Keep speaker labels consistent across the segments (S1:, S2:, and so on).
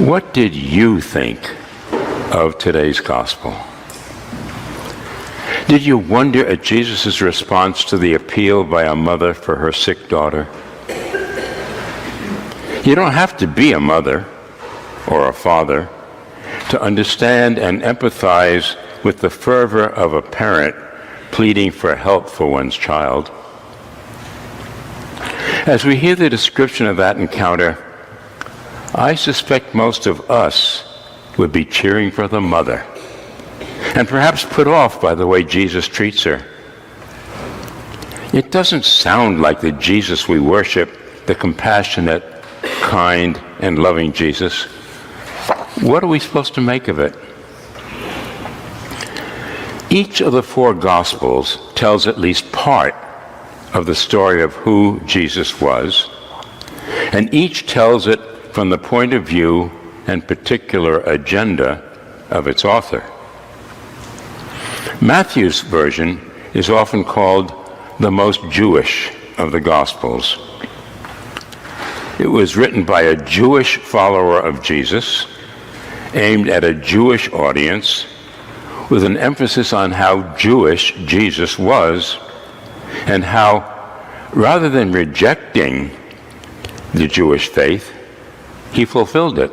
S1: What did you think of today's gospel? Did you wonder at Jesus' response to the appeal by a mother for her sick daughter? You don't have to be a mother or a father to understand and empathize with the fervor of a parent pleading for help for one's child. As we hear the description of that encounter, I suspect most of us would be cheering for the mother, and perhaps put off by the way Jesus treats her. It doesn't sound like the Jesus we worship, the compassionate, kind, and loving Jesus. What are we supposed to make of it? Each of the four Gospels tells at least part of the story of who Jesus was, and each tells it from the point of view and particular agenda of its author. Matthew's version is often called the most Jewish of the Gospels. It was written by a Jewish follower of Jesus, aimed at a Jewish audience, with an emphasis on how Jewish Jesus was, and how, rather than rejecting the Jewish faith, he fulfilled it.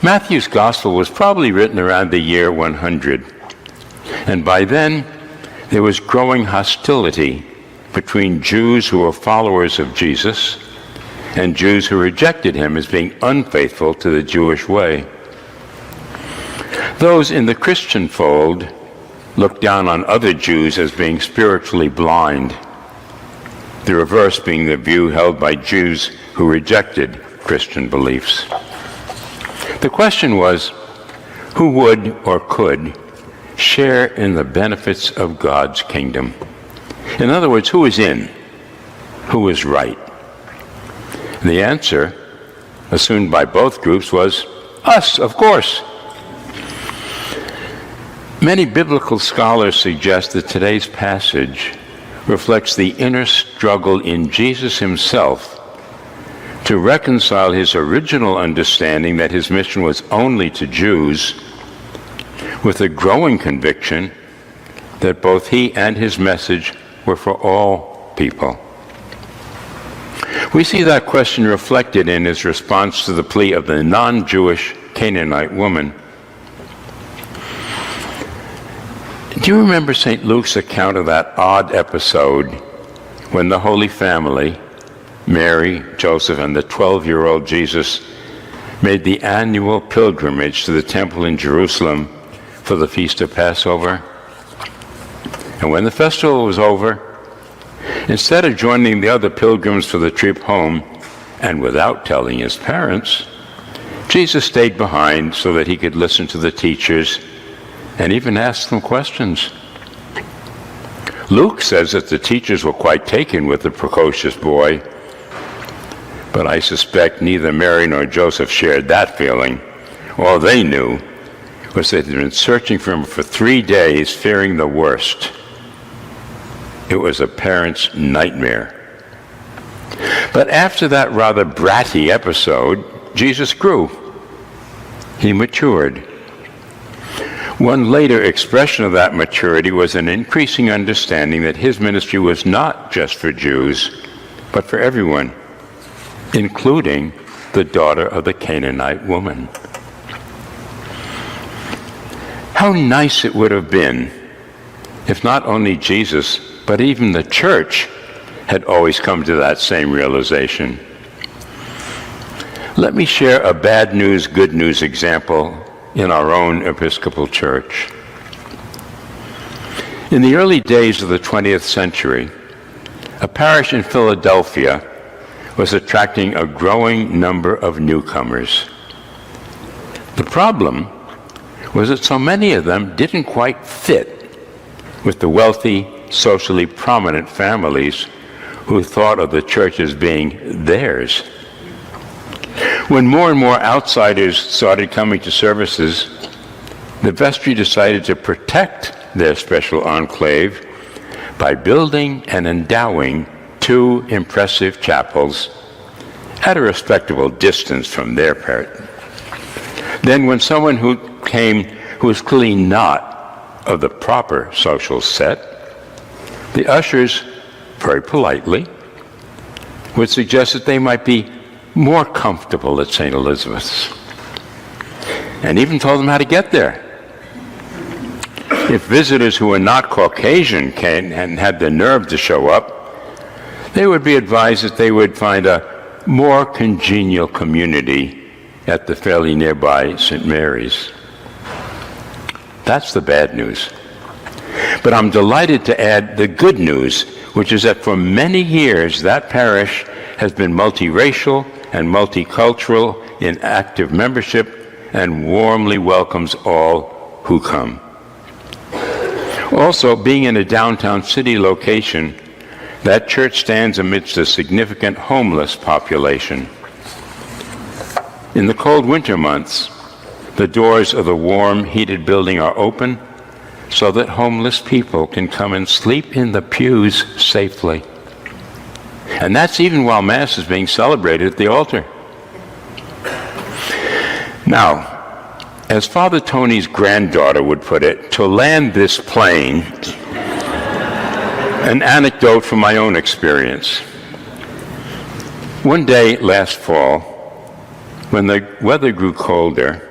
S1: Matthew's Gospel was probably written around the year 100, and by then there was growing hostility between Jews who were followers of Jesus and Jews who rejected him as being unfaithful to the Jewish way. Those in the Christian fold looked down on other Jews as being spiritually blind, the reverse being the view held by Jews who rejected Christian beliefs. The question was, who would or could share in the benefits of God's kingdom? In other words, who is in? Who is right? And the answer, assumed by both groups, was us, of course. Many biblical scholars suggest that today's passage reflects the inner struggle in Jesus himself to reconcile his original understanding that his mission was only to Jews with a growing conviction that both he and his message were for all people. We see that question reflected in his response to the plea of the non-Jewish Canaanite woman. Do you remember St. Luke's account of that odd episode when the Holy Family, Mary, Joseph, and the 12-year-old Jesus, made the annual pilgrimage to the temple in Jerusalem for the Feast of Passover? And when the festival was over, instead of joining the other pilgrims for the trip home, and without telling his parents, Jesus stayed behind so that he could listen to the teachers and even ask them questions. Luke says that the teachers were quite taken with the precocious boy, but I suspect neither Mary nor Joseph shared that feeling. All they knew was that they'd been searching for him for 3 days, fearing the worst. It was a parent's nightmare. But after that rather bratty episode, Jesus grew. He matured. One later expression of that maturity was an increasing understanding that his ministry was not just for Jews, but for everyone, including the daughter of the Canaanite woman. How nice it would have been if not only Jesus, but even the church had always come to that same realization. Let me share a bad news, good news example in our own Episcopal Church. In the early days of the 20th century, a parish in Philadelphia was attracting a growing number of newcomers. The problem was that so many of them didn't quite fit with the wealthy, socially prominent families who thought of the church as being theirs. When more and more outsiders started coming to services, the vestry decided to protect their special enclave by building and endowing 2 impressive chapels at a respectable distance from their parent. Then when someone who was clearly not of the proper social set, the ushers, very politely, would suggest that they might be more comfortable at St. Elizabeth's, and even told them how to get there. If visitors who were not Caucasian came and had the nerve to show up, they would be advised that they would find a more congenial community at the fairly nearby St. Mary's. That's the bad news. But I'm delighted to add the good news, which is that for many years that parish has been multiracial and multicultural in active membership and warmly welcomes all who come. Also, being in a downtown city location, that church stands amidst a significant homeless population. In the cold winter months, the doors of the warm, heated building are open so that homeless people can come and sleep in the pews safely. And that's even while Mass is being celebrated at the altar. Now, as Father Tony's granddaughter would put it, to land this plane, an anecdote from my own experience. One day last fall, when the weather grew colder,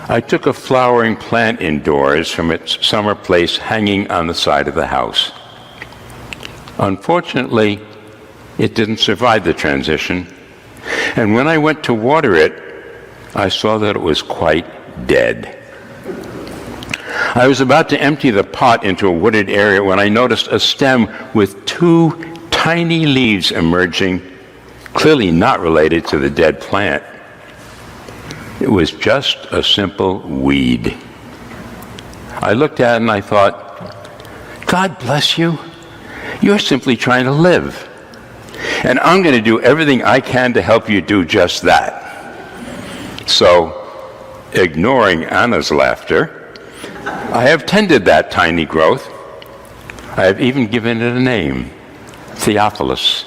S1: I took a flowering plant indoors from its summer place hanging on the side of the house. Unfortunately, it didn't survive the transition, and when I went to water it, I saw that it was quite dead. I was about to empty the pot into a wooded area when I noticed a stem with 2 tiny leaves emerging, clearly not related to the dead plant. It was just a simple weed. I looked at it and I thought, God bless you. You're simply trying to live. And I'm going to do everything I can to help you do just that. So, ignoring Anna's laughter, I have tended that tiny growth. I have even given it a name, Theophilus,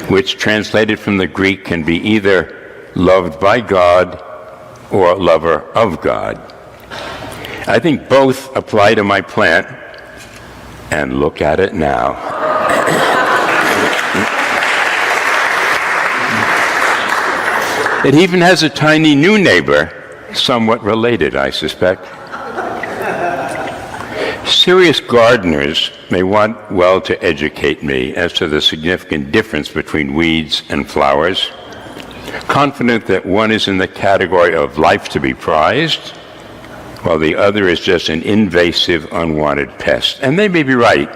S1: which translated from the Greek can be either loved by God or lover of God. I think both apply to my plant, and look at it now. It even has a tiny new neighbor, somewhat related, I suspect. Serious gardeners may want well to educate me as to the significant difference between weeds and flowers, confident that one is in the category of life to be prized, while the other is just an invasive, unwanted pest. And they may be right,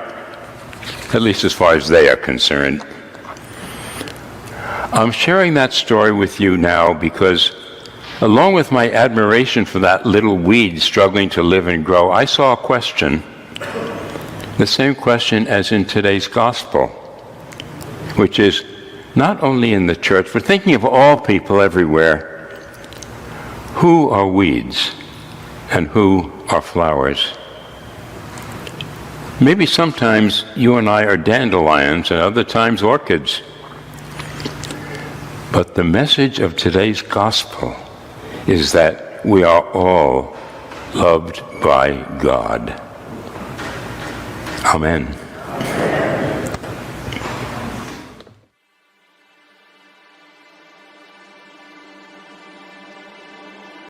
S1: at least as far as they are concerned. I'm sharing that story with you now because, along with my admiration for that little weed struggling to live and grow, I saw a question, the same question as in today's gospel, which is not only in the church, but thinking of all people everywhere, who are weeds and who are flowers? Maybe sometimes you and I are dandelions and other times orchids. But the message of today's gospel is that we are all loved by God. Amen.